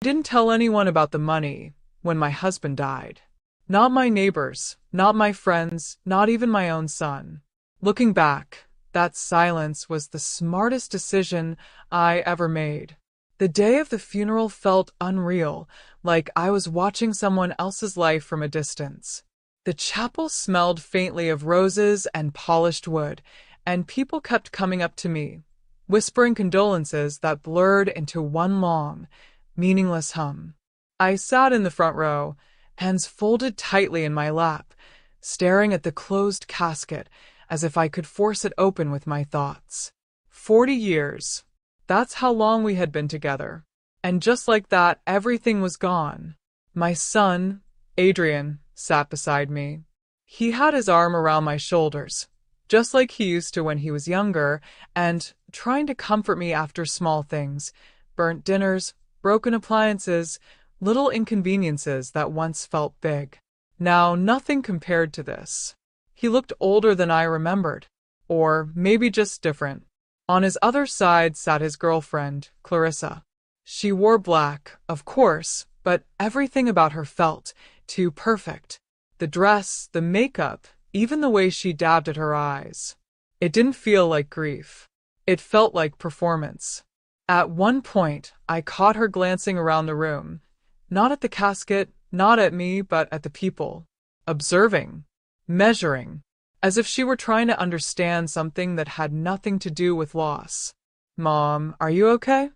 I didn't tell anyone about the money when my husband died. Not my neighbors, not my friends, not even my own son. Looking back, that silence was the smartest decision I ever made. The day of the funeral felt unreal, like I was watching someone else's life from a distance. The chapel smelled faintly of roses and polished wood, and people kept coming up to me, whispering condolences that blurred into one long, meaningless hum. I sat in the front row, hands folded tightly in my lap, staring at the closed casket as if I could force it open with my thoughts. 40 years. That's how long we had been together. And just like that, everything was gone. My son, Adrian, sat beside me. He had his arm around my shoulders, just like he used to when he was younger, and trying to comfort me after small things, burnt dinners, broken appliances, little inconveniences that once felt big. Now, nothing compared to this. He looked older than I remembered, or maybe just different. On his other side sat his girlfriend, Clarissa. She wore black, of course, but everything about her felt too perfect. The dress, the makeup, even the way she dabbed at her eyes. It didn't feel like grief. It felt like performance. At one point, I caught her glancing around the room, not at the casket, not at me, but at the people. Observing, measuring, as if she were trying to understand something that had nothing to do with loss. "Mom, are you okay?"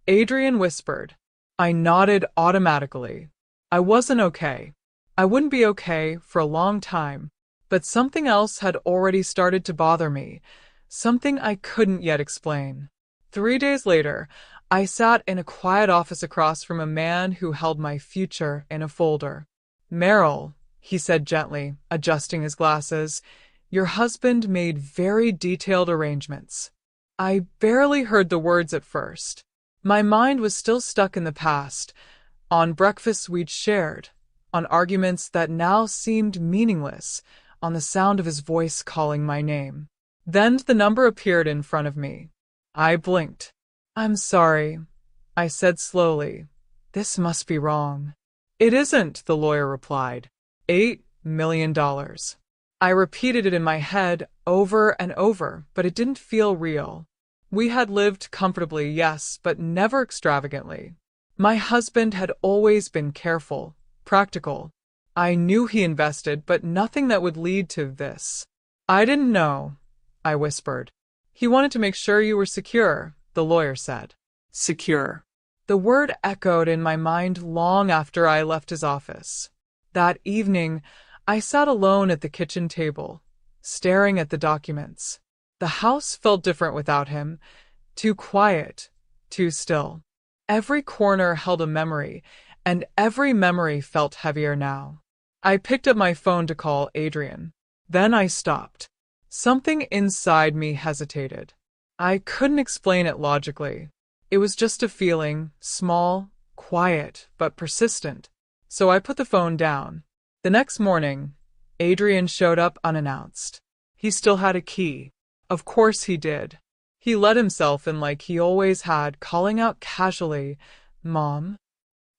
Adrian whispered. I nodded automatically. I wasn't okay. I wouldn't be okay for a long time, but something else had already started to bother me, something I couldn't yet explain. 3 days later, I sat in a quiet office across from a man who held my future in a folder. "Meryl," he said gently, adjusting his glasses, "your husband made very detailed arrangements." I barely heard the words at first. My mind was still stuck in the past, on breakfasts we'd shared, on arguments that now seemed meaningless, on the sound of his voice calling my name. Then the number appeared in front of me. I blinked. "I'm sorry," I said slowly. "This must be wrong." "It isn't," the lawyer replied. $8 million. I repeated it in my head over and over, but it didn't feel real. We had lived comfortably, yes, but never extravagantly. My husband had always been careful, practical. I knew he invested, but nothing that would lead to this. "I didn't know," I whispered. "He wanted to make sure you were secure," the lawyer said. Secure. The word echoed in my mind long after I left his office. That evening, I sat alone at the kitchen table, staring at the documents. The house felt different without him, too quiet, too still. Every corner held a memory, and every memory felt heavier now. I picked up my phone to call Adrian. Then I stopped. Something inside me hesitated. I couldn't explain it logically. It was just a feeling, small, quiet, but persistent. So I put the phone down. The next morning, Adrian showed up unannounced. He still had a key. Of course he did. He let himself in like he always had, calling out casually, "Mom?"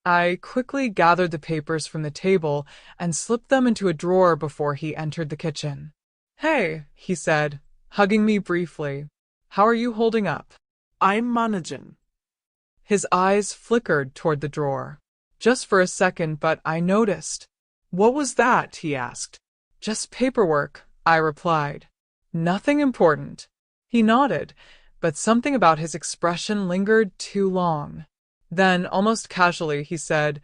I quickly gathered the papers from the table and slipped them into a drawer before he entered the kitchen. "Hey," he said, hugging me briefly. "How are you holding up?" "I'm managing." His eyes flickered toward the drawer. Just for a second, but I noticed. "What was that?" he asked. "Just paperwork," I replied. "Nothing important." He nodded, but something about his expression lingered too long. Then, almost casually, he said,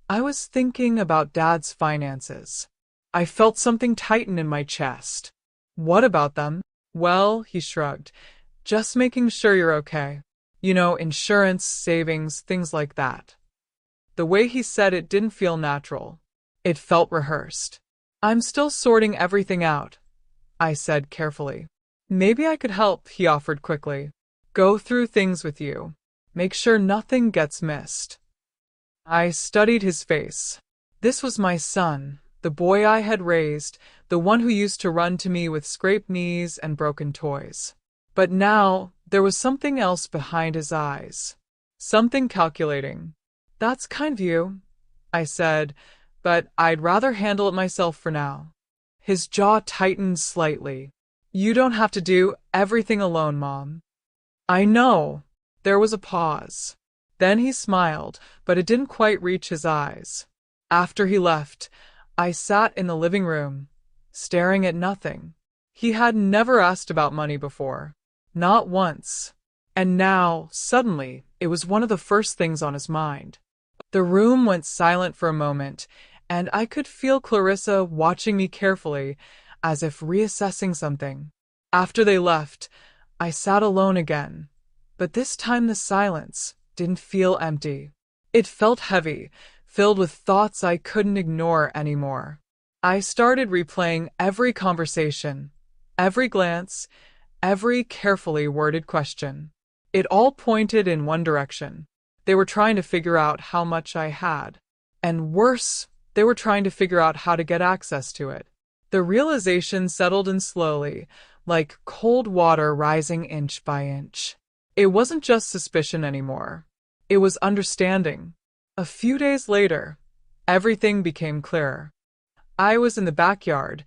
"I was thinking about Dad's finances." I felt something tighten in my chest. "What about them?" "Well," he shrugged, "just making sure you're okay. You know, insurance, savings, things like that." The way he said it didn't feel natural. It felt rehearsed. "I'm still sorting everything out," I said carefully. "Maybe I could help," he offered quickly. "Go through things with you. Make sure nothing gets missed." I studied his face. This was my son, the boy I had raised, the one who used to run to me with scraped knees and broken toys. But now, there was something else behind his eyes. Something calculating. That's kind of you, I said, but I'd rather handle it myself for now. His jaw tightened slightly. You don't have to do everything alone, Mom. I know. There was a pause. Then he smiled, but it didn't quite reach his eyes. After he left, I sat in the living room, staring at nothing. He had never asked about money before. Not once. And now, suddenly, it was one of the first things on his mind. The room went silent for a moment, and I could feel Clarissa watching me carefully, as if reassessing something. After they left, I sat alone again, but this time the silence didn't feel empty. It felt heavy, filled with thoughts I couldn't ignore anymore. I started replaying every conversation, every glance, every carefully worded question. It all pointed in one direction. They were trying to figure out how much I had. And worse, they were trying to figure out how to get access to it. The realization settled in slowly, like cold water rising inch by inch. It wasn't just suspicion anymore. It was understanding. A few days later, everything became clearer. I was in the backyard,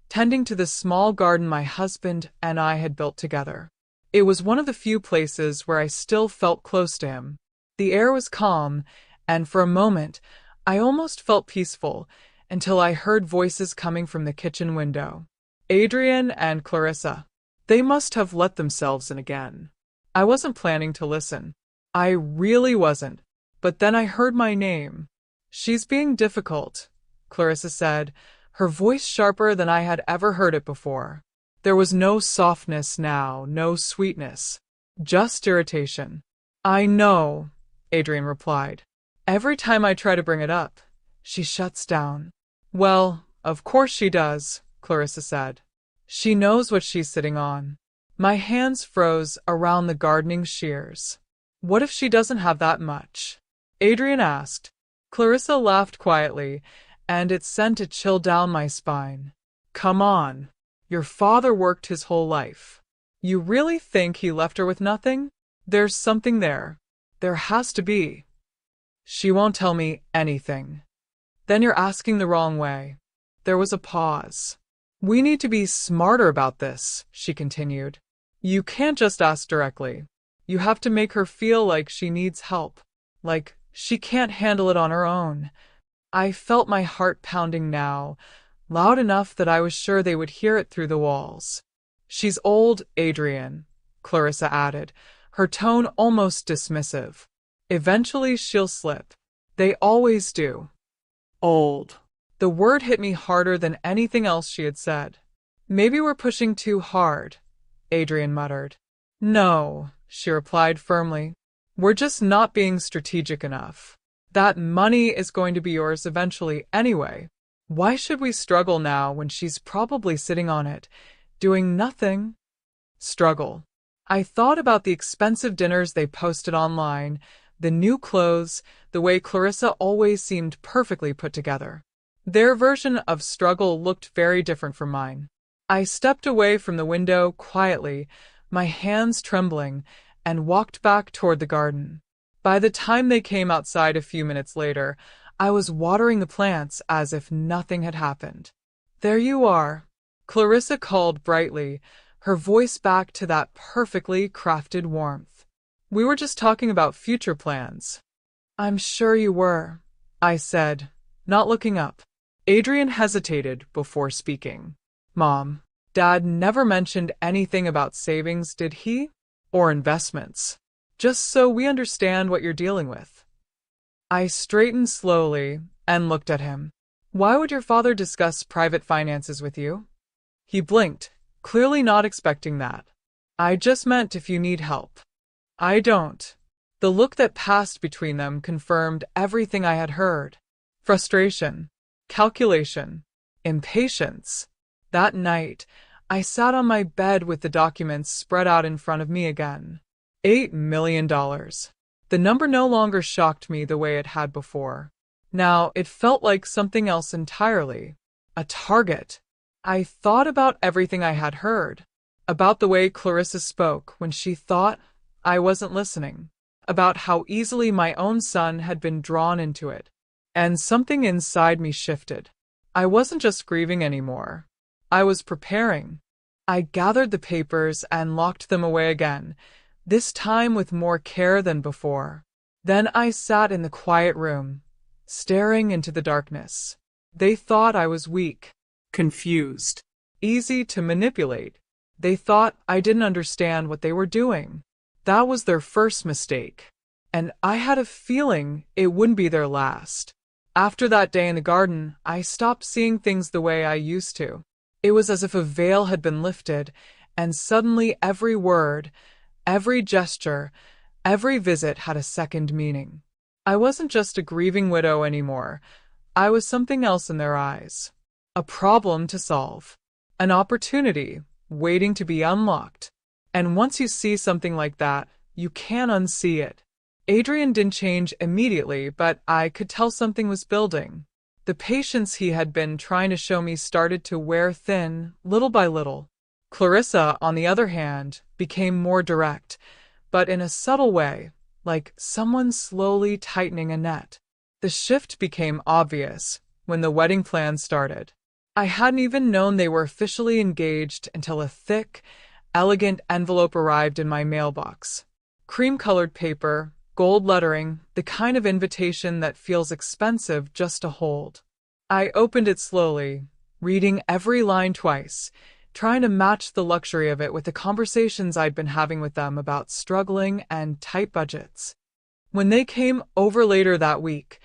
tending to the small garden my husband and I had built together. It was one of the few places where I still felt close to him. The air was calm, and for a moment, I almost felt peaceful until I heard voices coming from the kitchen window. Adrian and Clarissa. They must have let themselves in again. I wasn't planning to listen. I really wasn't. But then I heard my name. She's being difficult, Clarissa said, her voice sharper than I had ever heard it before. There was no softness now, no sweetness, just irritation. I know, Adrian replied. Every time I try to bring it up, she shuts down. Well, of course she does, Clarissa said. She knows what she's sitting on. My hands froze around the gardening shears. What if she doesn't have that much? Adrian asked. Clarissa laughed quietly, and it sent a chill down my spine. Come on. Your father worked his whole life. You really think he left her with nothing? There's something there. There has to be. She won't tell me anything. Then you're asking the wrong way. There was a pause. We need to be smarter about this, she continued. You can't just ask directly. You have to make her feel like she needs help, like she can't handle it on her own. I felt my heart pounding now, loud enough that I was sure they would hear it through the walls. She's old, Adrian, Clarissa added, her tone almost dismissive. Eventually she'll slip. They always do. Old. The word hit me harder than anything else she had said. Maybe we're pushing too hard, Adrian muttered. No, she replied firmly. We're just not being strategic enough. That money is going to be yours eventually anyway. Why should we struggle now when she's probably sitting on it, doing nothing? Struggle. I thought about the expensive dinners they posted online, the new clothes, the way Clarissa always seemed perfectly put together. Their version of struggle looked very different from mine. I stepped away from the window quietly, my hands trembling, and walked back toward the garden. By the time they came outside a few minutes later, I was watering the plants as if nothing had happened. There you are, Clarissa called brightly, her voice back to that perfectly crafted warmth. We were just talking about future plans. I'm sure you were, I said, not looking up. Adrian hesitated before speaking. Mom, Dad never mentioned anything about savings, did he? Or investments? Just so we understand what you're dealing with. I straightened slowly and looked at him. Why would your father discuss private finances with you? He blinked, clearly not expecting that. I just meant if you need help. I don't. The look that passed between them confirmed everything I had heard. Frustration, calculation, impatience. That night, I sat on my bed with the documents spread out in front of me again. $8 million. The number no longer shocked me the way it had before. Now it felt like something else entirely. A target. I thought about everything I had heard. About the way Clarissa spoke when she thought I wasn't listening. about how easily my own son had been drawn into it. And something inside me shifted. I wasn't just grieving anymore. I was preparing. I gathered the papers and locked them away again, this time with more care than before. Then I sat in the quiet room, staring into the darkness. They thought I was weak, Confused. easy to manipulate. They thought I didn't understand what they were doing. That was their first mistake. And I had a feeling it wouldn't be their last. After that day in the garden, I stopped seeing things the way I used to. It was as if a veil had been lifted, and suddenly every word, every gesture, every visit had a second meaning. I wasn't just a grieving widow anymore. I was something else in their eyes. A problem to solve. An opportunity waiting to be unlocked. And once you see something like that, you can't unsee it. Adrian didn't change immediately, but I could tell something was building. The patience he had been trying to show me started to wear thin, little by little. Clarissa, on the other hand, became more direct, but in a subtle way, like someone slowly tightening a net. The shift became obvious when the wedding plans started. I hadn't even known they were officially engaged until a thick, elegant envelope arrived in my mailbox. Cream-colored paper, gold lettering, the kind of invitation that feels expensive just to hold. I opened it slowly, reading every line twice, trying to match the luxury of it with the conversations I'd been having with them about struggling and tight budgets. When they came over later that week,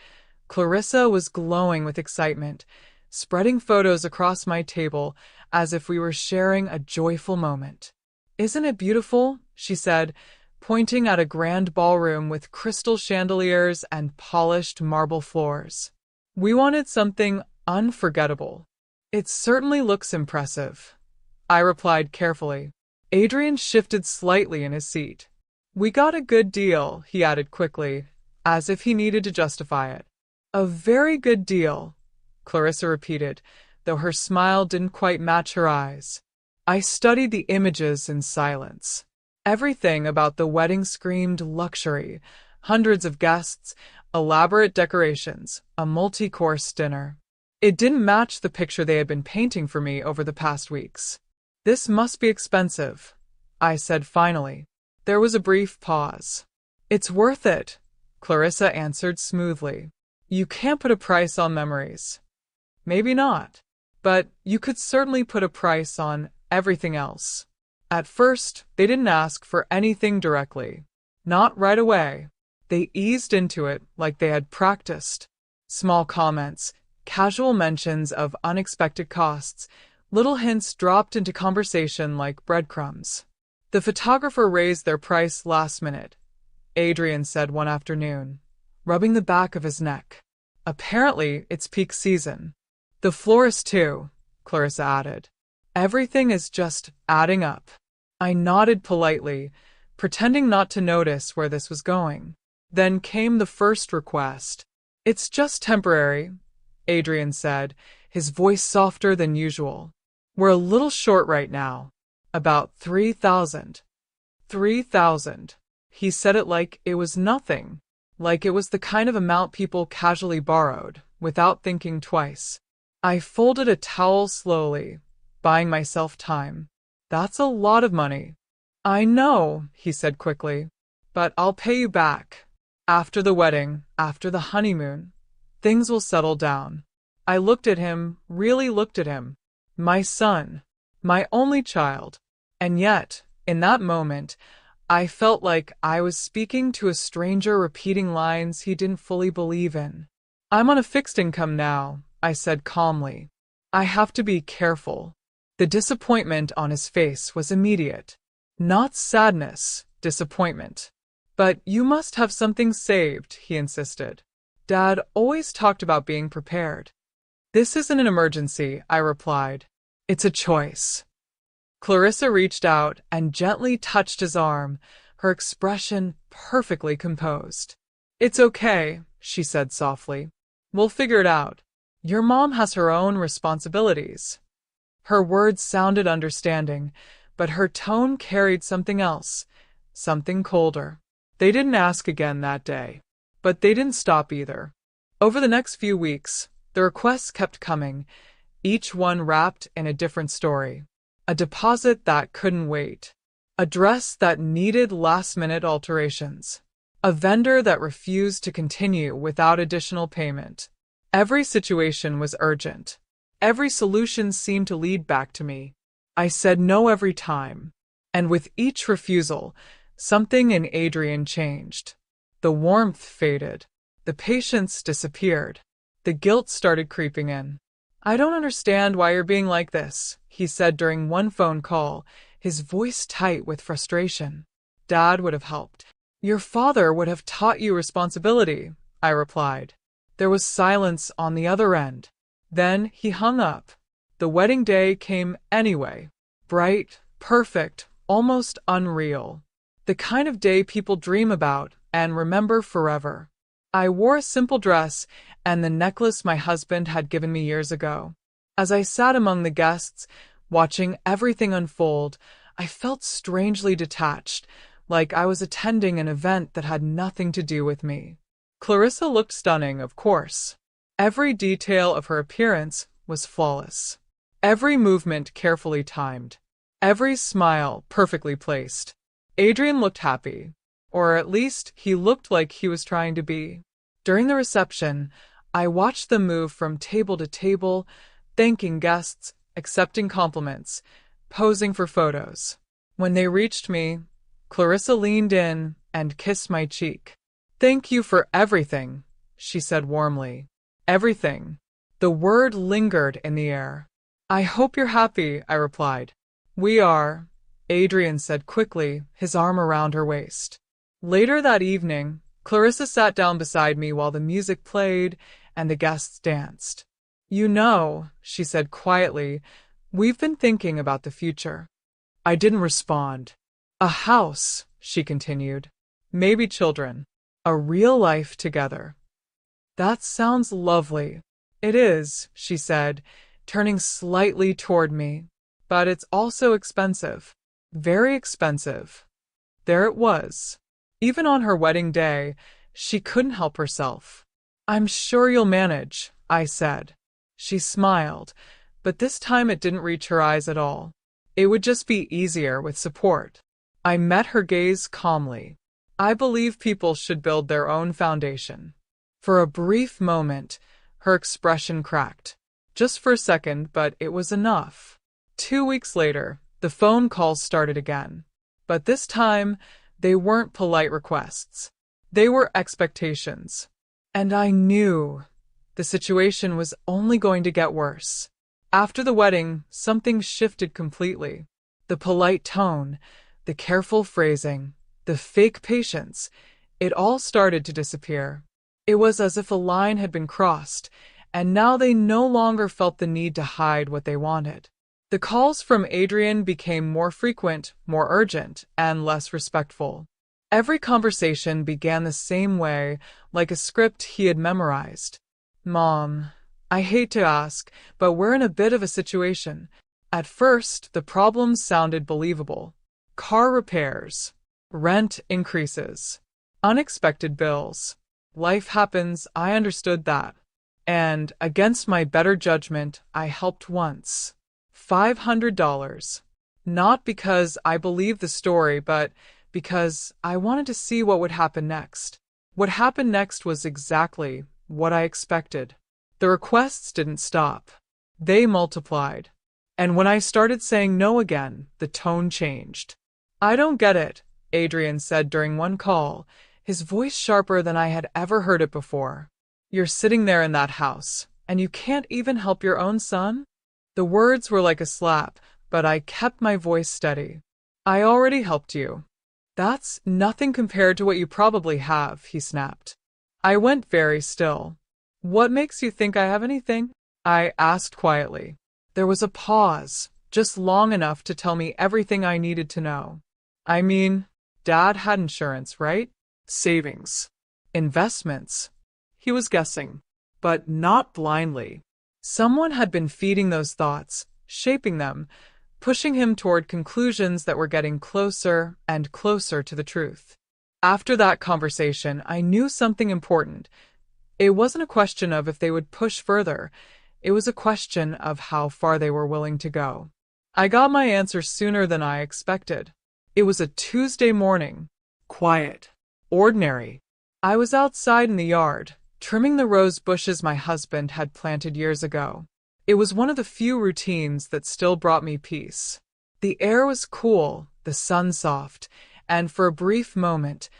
Clarissa was glowing with excitement, spreading photos across my table as if we were sharing a joyful moment. "Isn't it beautiful?" she said, pointing at a grand ballroom with crystal chandeliers and polished marble floors. "We wanted something unforgettable." "It certainly looks impressive," I replied carefully. Adrian shifted slightly in his seat. "We got a good deal," he added quickly, as if he needed to justify it. "A very good deal," Clarissa repeated, though her smile didn't quite match her eyes. I studied the images in silence. Everything about the wedding screamed luxury. Hundreds of guests, elaborate decorations, a multi-course dinner. It didn't match the picture they had been painting for me over the past weeks. "This must be expensive," I said finally. There was a brief pause. "It's worth it," Clarissa answered smoothly. "You can't put a price on memories." "Maybe not. But you could certainly put a price on everything else." At first, they didn't ask for anything directly. Not right away. They eased into it like they had practiced. Small comments, casual mentions of unexpected costs, little hints dropped into conversation like breadcrumbs. "The photographer raised their price last minute," Adrian said one afternoon, rubbing the back of his neck. "Apparently, it's peak season." "The florist too," Clarissa added. "Everything is just adding up." I nodded politely, pretending not to notice where this was going. Then came the first request. "It's just temporary," Adrian said, his voice softer than usual. "We're a little short right now. About 3,000. 3,000. He said it like it was nothing, like it was the kind of amount people casually borrowed, without thinking twice. I folded a towel slowly, buying myself time. "That's a lot of money." "I know," he said quickly, "but I'll pay you back. After the wedding, after the honeymoon, things will settle down." I looked at him, really looked at him. My son, my only child. And yet, in that moment, I felt like I was speaking to a stranger repeating lines he didn't fully believe in. "I'm on a fixed income now," I said calmly. "I have to be careful." The disappointment on his face was immediate. Not sadness, disappointment. "But you must have something saved," he insisted. "Dad always talked about being prepared." "This isn't an emergency," I replied. "It's a choice." Clarissa reached out and gently touched his arm, her expression perfectly composed. "It's okay," she said softly. "We'll figure it out. Your mom has her own responsibilities." Her words sounded understanding, but her tone carried something else, something colder. They didn't ask again that day. But they didn't stop either. Over the next few weeks, the requests kept coming, each one wrapped in a different story. A deposit that couldn't wait. A dress that needed last-minute alterations. A vendor that refused to continue without additional payment. Every situation was urgent. Every solution seemed to lead back to me. I said no every time. And with each refusal, something in Adrian changed. The warmth faded. The patience disappeared. The guilt started creeping in. "I don't understand why you're being like this," he said during one phone call, his voice tight with frustration. "Dad would have helped. Your father would have taught you responsibility," I replied. There was silence on the other end. Then he hung up. The wedding day came anyway. Bright, perfect, almost unreal. The kind of day people dream about and remember forever. I wore a simple dress and the necklace my husband had given me years ago. As I sat among the guests, watching everything unfold, I felt strangely detached, like I was attending an event that had nothing to do with me. Clarissa looked stunning, of course. Every detail of her appearance was flawless. Every movement carefully timed. Every smile perfectly placed. Adrian looked happy. Or at least he looked like he was trying to be. During the reception, I watched them move from table to table, thanking guests, accepting compliments, posing for photos. When they reached me, Clarissa leaned in and kissed my cheek. "Thank you for everything," she said warmly. Everything. The word lingered in the air. "I hope you're happy," I replied. "We are," Adrian said quickly, his arm around her waist. Later that evening, Clarissa sat down beside me while the music played and the guests danced. "You know," she said quietly, "we've been thinking about the future." I didn't respond. "A house," she continued. "Maybe children. A real life together." "That sounds lovely." "It is," she said, turning slightly toward me. "But it's also expensive. Very expensive." There it was. Even on her wedding day, she couldn't help herself. "I'm sure you'll manage," I said. She smiled, but this time it didn't reach her eyes at all. It would just be easier with support. I met her gaze calmly. "I believe people should build their own foundation." For a brief moment, her expression cracked. Just for a second, but it was enough. 2 weeks later, the phone calls started again. But this time, they weren't polite requests. They were expectations. And I knew the situation was only going to get worse. After the wedding, something shifted completely. The polite tone, the careful phrasing, the fake patience, it all started to disappear. It was as if a line had been crossed, and now they no longer felt the need to hide what they wanted. The calls from Adrian became more frequent, more urgent, and less respectful. Every conversation began the same way, like a script he had memorized. "Mom, I hate to ask, but we're in a bit of a situation." At first, the problems sounded believable. Car repairs, rent increases, unexpected bills. Life happens, I understood that. And, against my better judgment, I helped once. $500. Not because I believed the story, but because I wanted to see what would happen next. What happened next was exactly what I expected. The requests didn't stop. They multiplied. And when I started saying no again, the tone changed. "I don't get it," Adrian said during one call, his voice sharper than I had ever heard it before. "You're sitting there in that house, and you can't even help your own son?" The words were like a slap, but I kept my voice steady. "I already helped you." "That's nothing compared to what you probably have," he snapped. I went very still. "What makes you think I have anything?" I asked quietly. There was a pause, just long enough to tell me everything I needed to know. "I mean, Dad had insurance, right? Savings. Investments." He was guessing, but not blindly. Someone had been feeding those thoughts, shaping them, pushing him toward conclusions that were getting closer and closer to the truth. After that conversation, I knew something important. It wasn't a question of if they would push further. It was a question of how far they were willing to go. I got my answer sooner than I expected. It was a Tuesday morning. Quiet. Ordinary. I was outside in the yard, trimming the rose bushes my husband had planted years ago. It was one of the few routines that still brought me peace. The air was cool, the sun soft, and for a brief moment,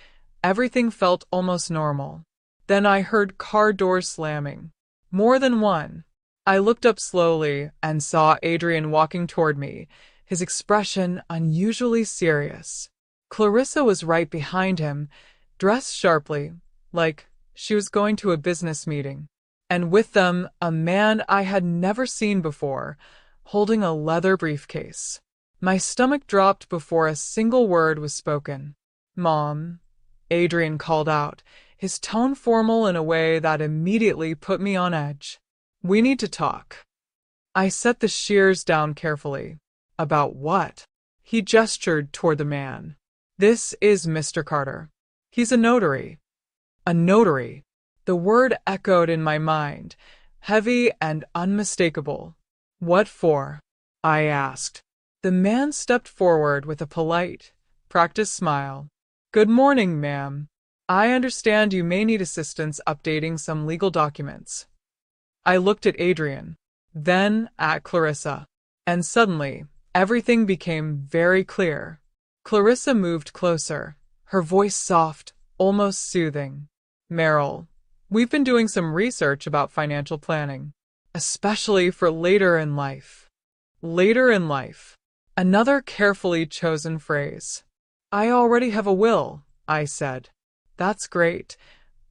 everything felt almost normal. Then I heard car doors slamming. More than one. I looked up slowly and saw Adrian walking toward me, his expression unusually serious. Clarissa was right behind him, dressed sharply, like she was going to a business meeting. And with them, a man I had never seen before, holding a leather briefcase. My stomach dropped before a single word was spoken. "Mom," Adrian called out, his tone formal in a way that immediately put me on edge. "We need to talk." I set the shears down carefully. "About what?" He gestured toward the man. "This is Mr. Carter. He's a notary." A notary. The word echoed in my mind, heavy and unmistakable. "What for?" I asked. The man stepped forward with a polite, practiced smile. "Good morning, ma'am. I understand you may need assistance updating some legal documents." I looked at Adrian, then at Clarissa, and suddenly, everything became very clear. Clarissa moved closer, her voice soft, almost soothing. "Meryl, we've been doing some research about financial planning, especially for later in life." Later in life. Another carefully chosen phrase. "I already have a will," I said. "That's great,"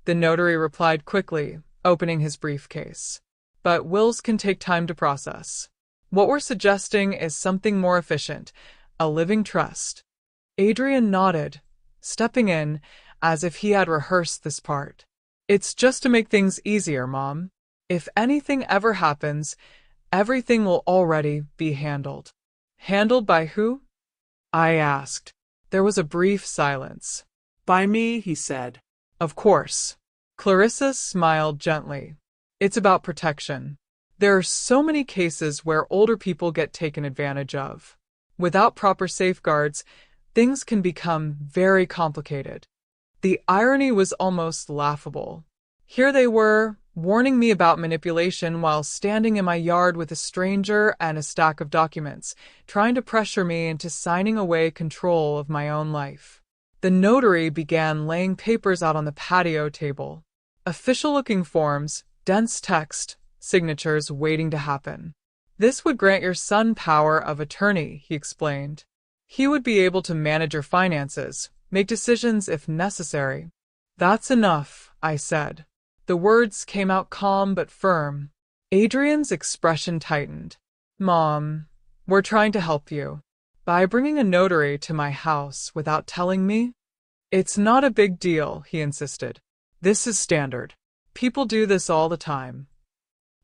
the notary replied quickly, opening his briefcase. "But wills can take time to process. What we're suggesting is something more efficient, a living trust." Adrian nodded, stepping in as if he had rehearsed this part. "It's just to make things easier, Mom. If anything ever happens, everything will already be handled." "Handled by who?" I asked. There was a brief silence. "By me," he said. "Of course." Clarissa smiled gently. "It's about protection. There are so many cases where older people get taken advantage of. Without proper safeguards, things can become very complicated." The irony was almost laughable. Here they were, warning me about manipulation while standing in my yard with a stranger and a stack of documents, trying to pressure me into signing away control of my own life. The notary began laying papers out on the patio table. Official-looking forms, dense text, signatures waiting to happen. "This would grant your son power of attorney," he explained. "He would be able to manage your finances, make decisions if necessary." "That's enough," I said. The words came out calm but firm. Adrian's expression tightened. "Mom, we're trying to help you. By bringing a notary to my house without telling me?" "It's not a big deal," he insisted. "This is standard. People do this all the time."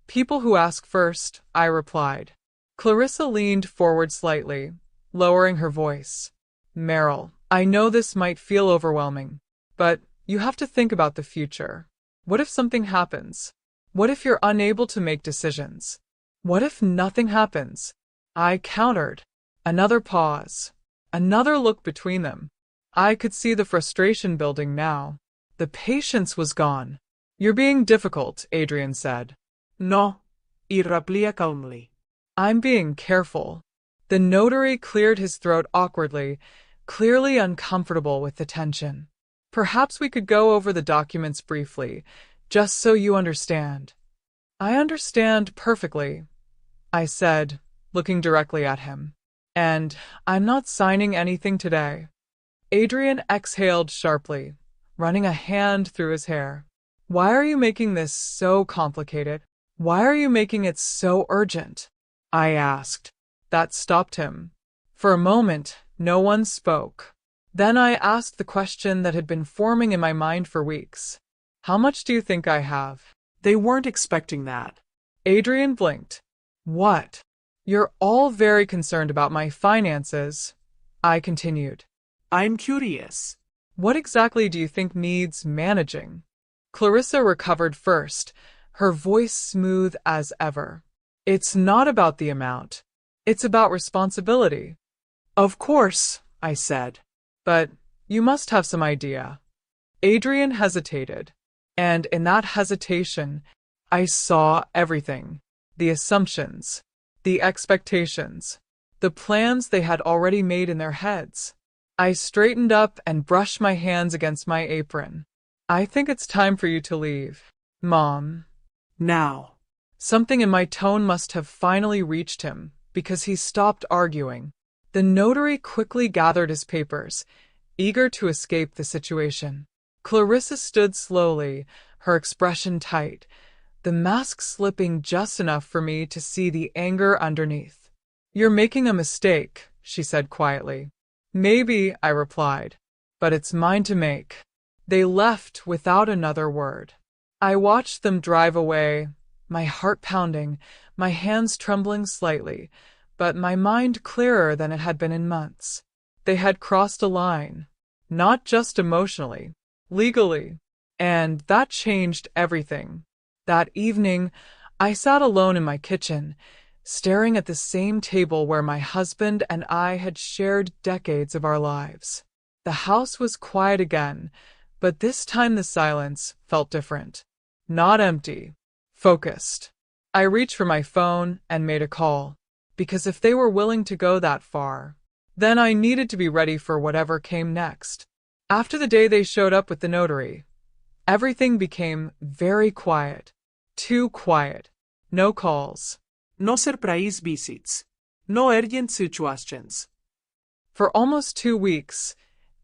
"People who ask first," I replied. Clarissa leaned forward slightly, lowering her voice. "Meryl, I know this might feel overwhelming, but you have to think about the future. What if something happens? What if you're unable to make decisions? What if nothing happens?" I countered. Another pause. Another look between them. I could see the frustration building now. The patience was gone. "You're being difficult," Adrian said. "No," he replied calmly. "I'm being careful." The notary cleared his throat awkwardly, clearly uncomfortable with the tension. "Perhaps we could go over the documents briefly, just so you understand." "I understand perfectly," I said, looking directly at him. "And I'm not signing anything today." Adrian exhaled sharply, running a hand through his hair. "Why are you making this so complicated? Why are you making it so urgent?" I asked. That stopped him. For a moment, no one spoke. Then I asked the question that had been forming in my mind for weeks. "How much do you think I have?" They weren't expecting that. Adrian blinked. "What?" "You're all very concerned about my finances," I continued. "I'm curious." What exactly do you think needs managing? Clarissa recovered first, her voice smooth as ever. It's not about the amount. It's about responsibility. Of course, I said. But you must have some idea. Adrian hesitated, and in that hesitation, I saw everything. The assumptions, the expectations, the plans they had already made in their heads. I straightened up and brushed my hands against my apron. I think it's time for you to leave, Mom. Now. Something in my tone must have finally reached him, because he stopped arguing. The notary quickly gathered his papers, eager to escape the situation. Clarissa stood slowly, her expression tight, the mask slipping just enough for me to see the anger underneath. You're making a mistake, she said quietly. Maybe, I replied, but it's mine to make. They left without another word. I watched them drive away, my heart pounding, my hands trembling slightly, but my mind clearer than it had been in months. They had crossed a line, not just emotionally, legally, and that changed everything. That evening, I sat alone in my kitchen, staring at the same table where my husband and I had shared decades of our lives. The house was quiet again, but this time the silence felt different. Not empty, focused. I reached for my phone and made a call, because if they were willing to go that far, then I needed to be ready for whatever came next. After the day they showed up with the notary, everything became very quiet. Too quiet. No calls. No surprise visits. No urgent situations. For almost 2 weeks,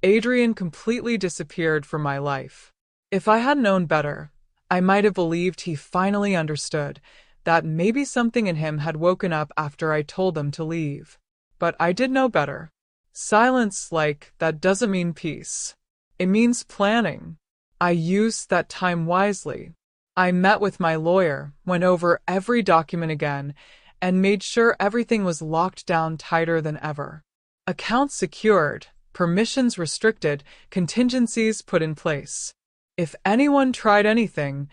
Adrian completely disappeared from my life. If I had known better, I might have believed he finally understood that maybe something in him had woken up after I told them to leave. But I did know better. Silence like that doesn't mean peace. It means planning. I used that time wisely. I met with my lawyer, went over every document again, and made sure everything was locked down tighter than ever. Accounts secured, permissions restricted, contingencies put in place. If anyone tried anything,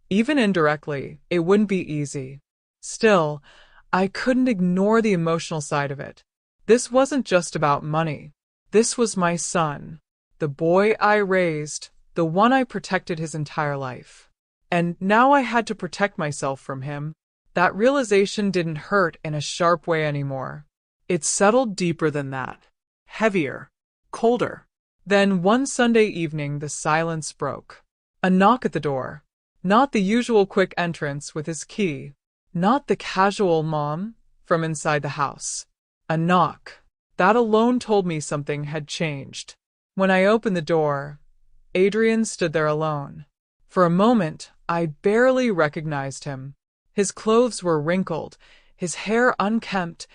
even indirectly, it wouldn't be easy. Still, I couldn't ignore the emotional side of it. This wasn't just about money. This was my son, the boy I raised, the one I protected his entire life. And now I had to protect myself from him. That realization didn't hurt in a sharp way anymore. It settled deeper than that. Heavier. Colder. Then one Sunday evening the silence broke. A knock at the door. Not the usual quick entrance with his key. Not the casual "Mom" from inside the house. A knock. That alone told me something had changed. When I opened the door, Adrian stood there alone. For a moment, I barely recognized him. His clothes were wrinkled, his hair unkempt,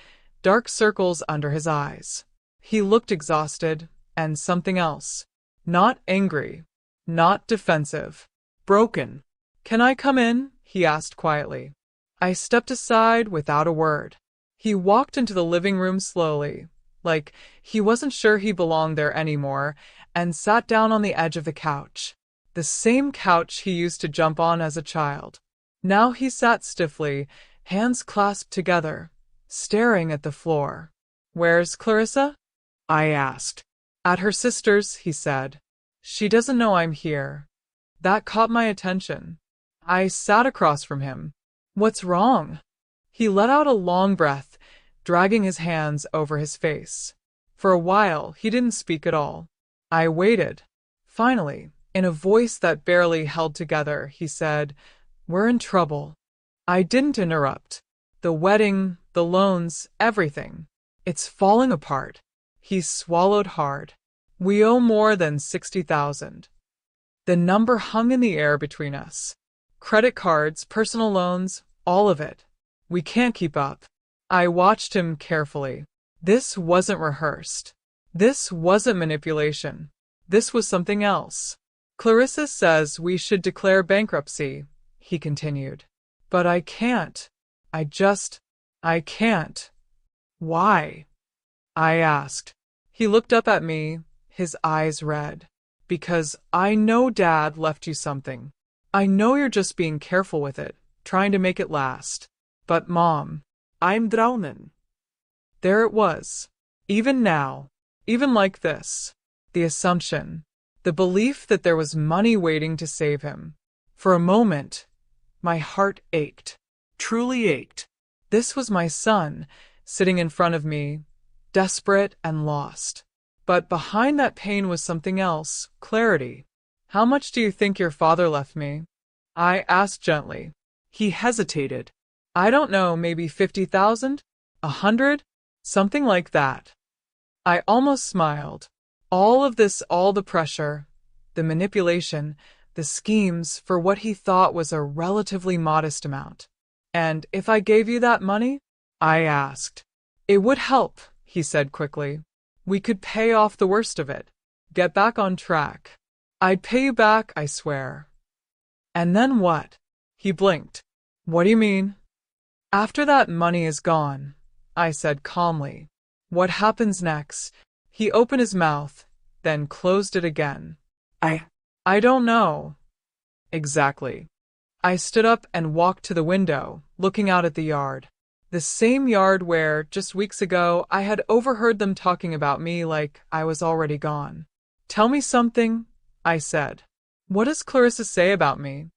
dark circles under his eyes. He looked exhausted, and something else. Not angry, not defensive. Broken. "Can I come in?" he asked quietly. I stepped aside without a word. He walked into the living room slowly, like he wasn't sure he belonged there anymore, and sat down on the edge of the couch. The same couch he used to jump on as a child. Now he sat stiffly, hands clasped together, staring at the floor. "Where's Clarissa?" I asked. "At her sister's," he said. "She doesn't know I'm here." That caught my attention. I sat across from him. "What's wrong?" He let out a long breath, dragging his hands over his face. For a while, he didn't speak at all. I waited. Finally, in a voice that barely held together, he said, "We're in trouble." I didn't interrupt. "The wedding, the loans, everything. It's falling apart." He swallowed hard. "We owe more than 60,000. The number hung in the air between us. Credit cards, personal loans, all of it. We can't keep up." I watched him carefully. This wasn't rehearsed. This wasn't manipulation. This was something else. "Clarissa says we should declare bankruptcy," he continued. "But I can't. I can't." "Why?" I asked. He looked up at me, his eyes red. Because I know Dad left you something. I know you're just being careful with it, trying to make it last. But Mom, I'm drowning. there it was. Even now, even like this. The assumption, the belief that there was money waiting to save him. For a moment, my heart ached. Truly ached. This was my son, sitting in front of me, desperate and lost. But behind that pain was something else, clarity. How much do you think your father left me? I asked gently. He hesitated. I don't know, maybe 50,000? 100? Something like that. I almost smiled. All of this, all the pressure, the manipulation, the schemes for what he thought was a relatively modest amount. And if I gave you that money? I asked. It would help, he said quickly. We could pay off the worst of it. Get back on track. I'd pay you back, I swear. And then what? He blinked. What do you mean? After that money is gone, I said calmly. What happens next? He opened his mouth, then closed it again. I don't know. Exactly. I stood up and walked to the window, looking out at the yard. The same yard where, just weeks ago, I had overheard them talking about me like I was already gone. Tell me something, I said. What does Clarissa say about me?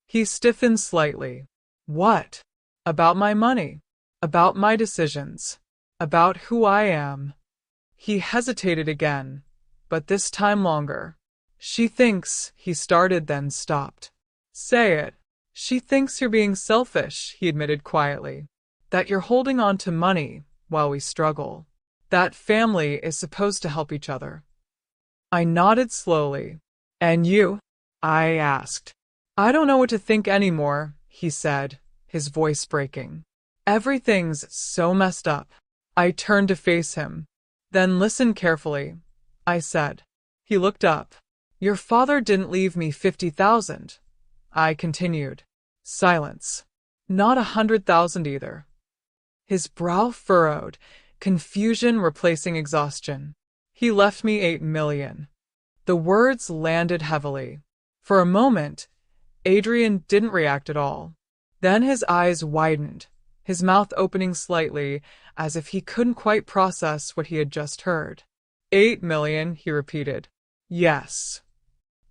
He stiffened slightly. What? About my money. About my decisions. About who I am. He hesitated again, but this time longer. She thinks, he started then stopped. Say it. She thinks you're being selfish, he admitted quietly. That you're holding on to money while we struggle. That family is supposed to help each other. I nodded slowly. And you? I asked. I don't know what to think anymore, he said, his voice breaking. Everything's so messed up. I turned to face him. Then listen carefully, I said. He looked up. Your father didn't leave me 50,000. I continued. Silence. Not 100,000 either. His brow furrowed, confusion replacing exhaustion. He left me 8 million. The words landed heavily. For a moment, Adrian didn't react at all. Then his eyes widened, his mouth opening slightly, as if he couldn't quite process what he had just heard. 8 million, he repeated. Yes.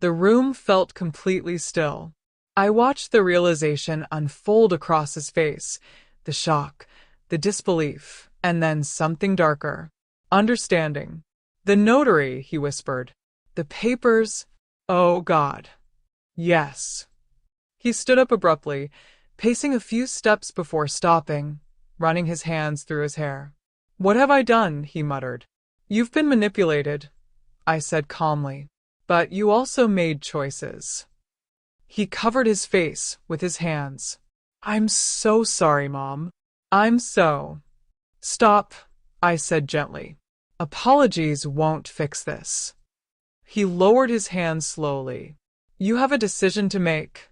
The room felt completely still. I watched the realization unfold across his face, the shock, the disbelief, and then something darker. Understanding. The notary, he whispered. The papers. Oh, God. Yes. He stood up abruptly, pacing a few steps before stopping, running his hands through his hair. What have I done? He muttered. You've been manipulated, I said calmly. But you also made choices. He covered his face with his hands. I'm so sorry, Mom. I'm so. Stop, I said gently. Apologies won't fix this. He lowered his hands slowly. You have a decision to make,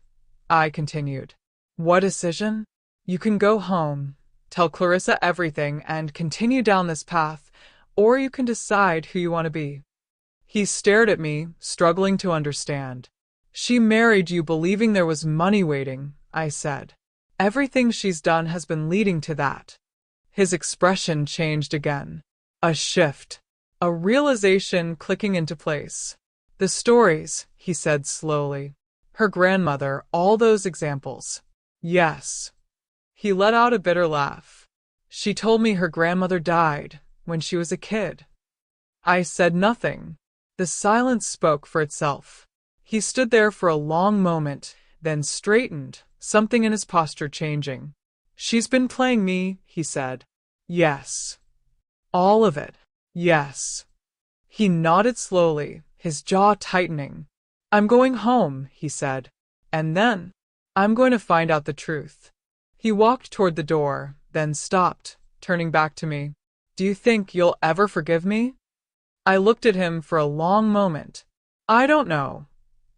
I continued. What decision? You can go home, tell Clarissa everything, and continue down this path, or you can decide who you want to be. He stared at me, struggling to understand. She married you believing there was money waiting, I said. Everything she's done has been leading to that. His expression changed again. A shift. A realization clicking into place. The stories, he said slowly. Her grandmother, all those examples. Yes. He let out a bitter laugh. She told me her grandmother died when she was a kid. I said nothing. The silence spoke for itself. He stood there for a long moment, then straightened, something in his posture changing. She's been playing me, he said. Yes. All of it. Yes. He nodded slowly, his jaw tightening. I'm going home, he said. And then, I'm going to find out the truth. He walked toward the door, then stopped, turning back to me. Do you think you'll ever forgive me? I looked at him for a long moment. I don't know,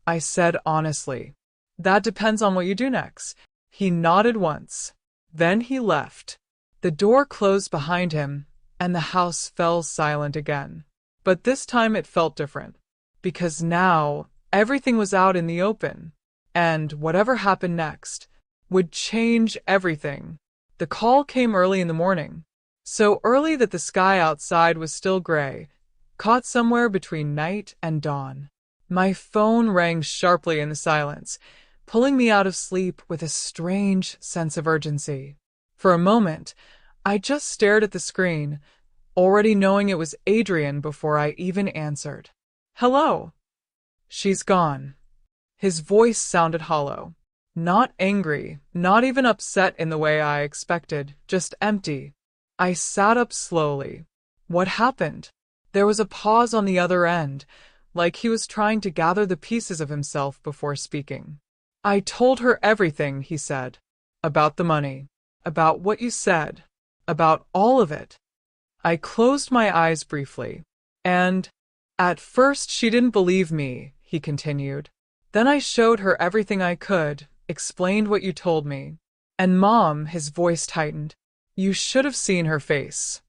I said honestly. That depends on what you do next. He nodded once. Then he left. The door closed behind him, and the house fell silent again. But this time it felt different. because now everything was out in the open, and whatever happened next would change everything. The call came early in the morning, so early that the sky outside was still gray, caught somewhere between night and dawn. My phone rang sharply in the silence, pulling me out of sleep with a strange sense of urgency. For a moment, I just stared at the screen, already knowing it was Adrian before I even answered. "Hello." "She's gone." His voice sounded hollow. Not angry, not even upset in the way I expected, just empty. I sat up slowly. What happened? There was a pause on the other end, like he was trying to gather the pieces of himself before speaking. "I told her everything," he said. "About the money. About what you said. About all of it." I closed my eyes briefly. "And at first she didn't believe me," he continued. "Then I showed her everything I could, explained what you told me. And Mom," his voice tightened, "you should have seen her face."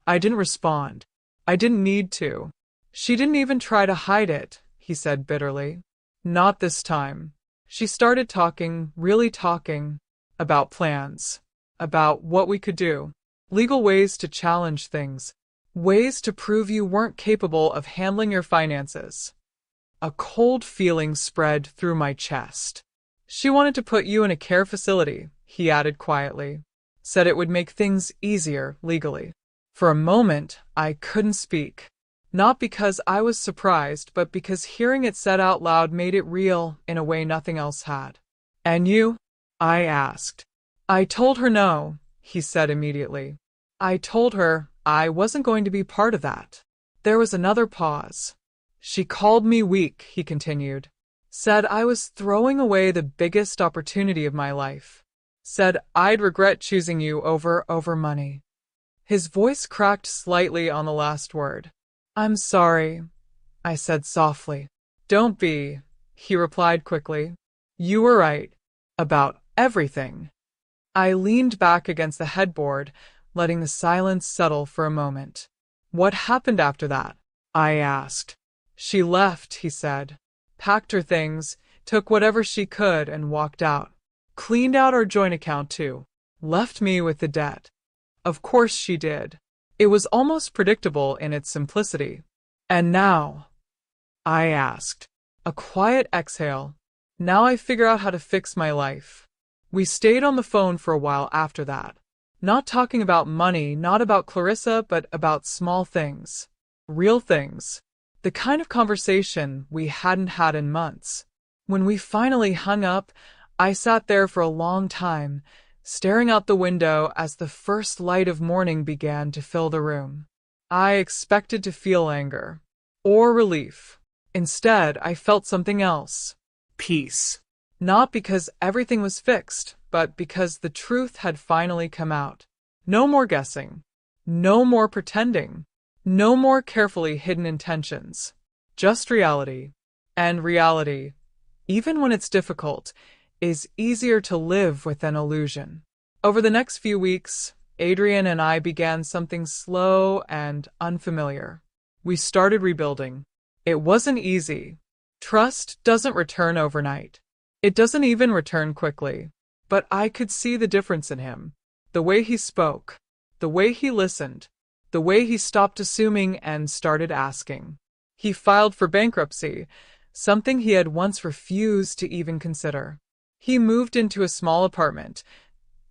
I didn't respond. I didn't need to. "She didn't even try to hide it," he said bitterly. "Not this time. She started talking, really talking, about plans, about what we could do, legal ways to challenge things, ways to prove you weren't capable of handling your finances." A cold feeling spread through my chest. "She wanted to put you in a care facility," he added quietly. "Said it would make things easier legally." For a moment, I couldn't speak. Not because I was surprised, but because hearing it said out loud made it real in a way nothing else had. "And you?" I asked. "I told her no," he said immediately. "I told her I wasn't going to be part of that." There was another pause. "She called me weak," he continued. "Said I was throwing away the biggest opportunity of my life. Said I'd regret choosing you over money." His voice cracked slightly on the last word. "I'm sorry," I said softly. "Don't be," he replied quickly. "You were right. About everything." I leaned back against the headboard, letting the silence settle for a moment. "What happened after that?" I asked. "She left," he said. "Packed her things, took whatever she could, and walked out. Cleaned out our joint account, too. Left me with the debt." Of course she did. It was almost predictable in its simplicity. "And now?" I asked. A quiet exhale. "Now I figure out how to fix my life." We stayed on the phone for a while after that. Not talking about money, not about Clarissa, but about small things. Real things. The kind of conversation we hadn't had in months. When we finally hung up, I sat there for a long time, staring out the window as the first light of morning began to fill the room. I expected to feel anger. Or relief. Instead, I felt something else. Peace. Not because everything was fixed, but because the truth had finally come out. No more guessing. No more pretending. No more carefully hidden intentions. Just reality. And reality, even when it's difficult, is easier to live with than illusion. Over the next few weeks, Adrian and I began something slow and unfamiliar. We started rebuilding. It wasn't easy. Trust doesn't return overnight. It doesn't even return quickly. But I could see the difference in him. The way he spoke. The way he listened. The way he stopped assuming and started asking. He filed for bankruptcy, something he had once refused to even consider. He moved into a small apartment,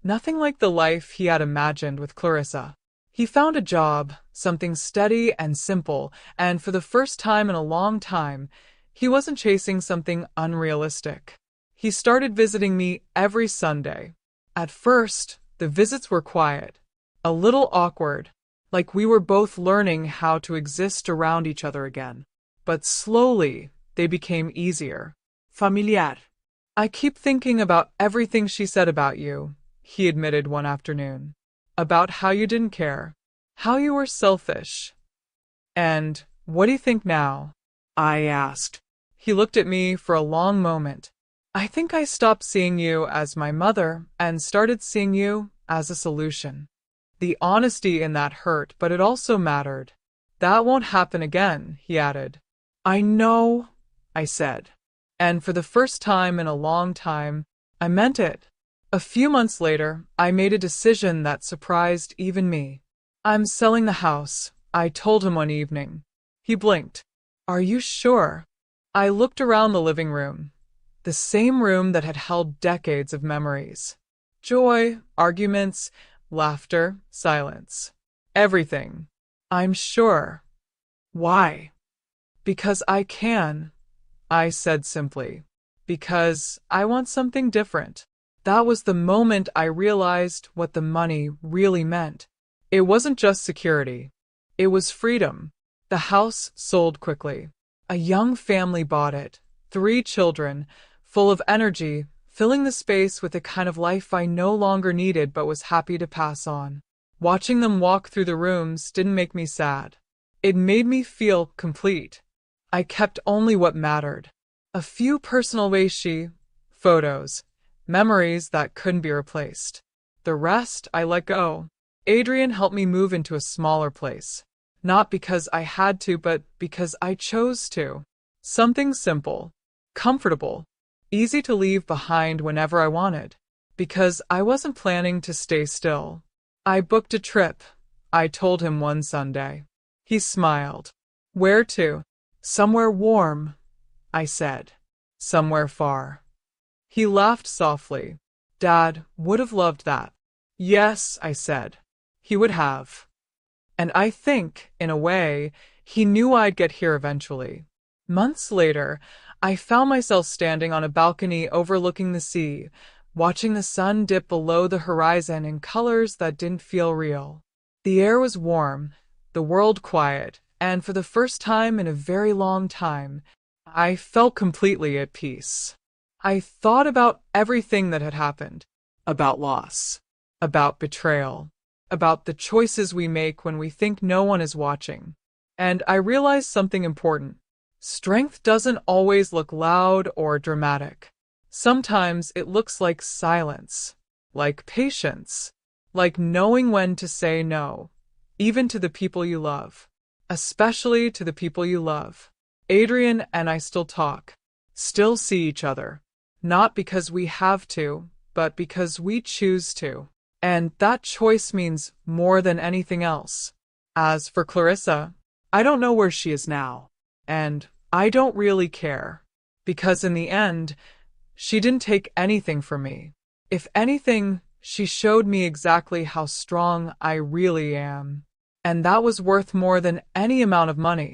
nothing like the life he had imagined with Clarissa. He found a job, something steady and simple, and for the first time in a long time, he wasn't chasing something unrealistic. He started visiting me every Sunday. At first, the visits were quiet, a little awkward, like we were both learning how to exist around each other again. But slowly, they became easier. Familiar. "I keep thinking about everything she said about you," he admitted one afternoon. "About how you didn't care. How you were selfish." "And what do you think now?" I asked. He looked at me for a long moment. "I think I stopped seeing you as my mother and started seeing you as a solution." The honesty in that hurt, but it also mattered. "That won't happen again," he added. I know, I said. And for the first time in a long time, I meant it. A few months later, I made a decision that surprised even me. I'm selling the house, I told him one evening. He blinked. Are you sure? I looked around the living room, the same room that had held decades of memories. Joy, arguments, laughter, silence. Everything. I'm sure. Why? Because I can, I said simply. Because I want something different. That was the moment I realized what the money really meant. It wasn't just security. It was freedom. The house sold quickly. A young family bought it. 3 children, full of energy, filling the space with a kind of life I no longer needed but was happy to pass on. Watching them walk through the rooms didn't make me sad. It made me feel complete. I kept only what mattered. A few personal weishi, photos, memories that couldn't be replaced. The rest I let go. Adrian helped me move into a smaller place. Not because I had to, but because I chose to. Something simple, comfortable, easy to leave behind whenever I wanted. Because I wasn't planning to stay still. I booked a trip, I told him one Sunday. He smiled. Where to? Somewhere warm, I said. Somewhere far. He laughed softly. Dad would have loved that. Yes, I said. He would have. And I think, in a way, he knew I'd get here eventually. Months later, I found myself standing on a balcony overlooking the sea, watching the sun dip below the horizon in colors that didn't feel real. The air was warm, the world quiet, and for the first time in a very long time, I felt completely at peace. I thought about everything that had happened, about loss, about betrayal, about the choices we make when we think no one is watching. And I realized something important. Strength doesn't always look loud or dramatic. Sometimes it looks like silence, like patience, like knowing when to say no, even to the people you love, especially to the people you love. Adrian and I still talk, still see each other, not because we have to, but because we choose to. And that choice means more than anything else. As for Clarissa, I don't know where she is now, and I don't really care, because in the end, she didn't take anything from me. If anything, she showed me exactly how strong I really am, and that was worth more than any amount of money.